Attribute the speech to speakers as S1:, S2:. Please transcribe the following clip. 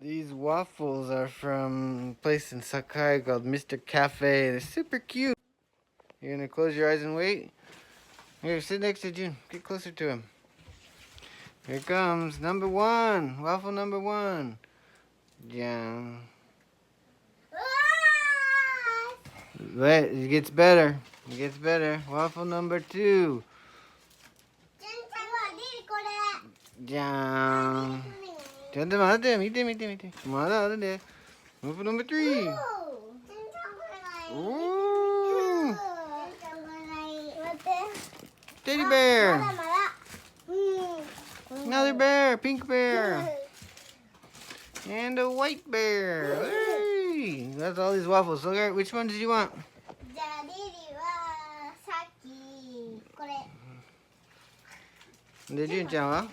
S1: These waffles are from a place in Sakai called Mr. Cafe. They're super cute. You're gonna close your eyes and wait? Here, sit next to June. Get closer to him. Here comes number one. Waffle number one. Yeah. Wait, it gets better. It gets better. Waffle number two. Yeah. ちょっと待って、見て見て見て。まだあるで。Waffle number three. Ooh. Teddy bear. Another bear. Pink bear. And a white bear. Hey. That's all these waffles. So, which one did you want?
S2: じゃあリリはさっきこれ。
S1: で、じゅんちゃんは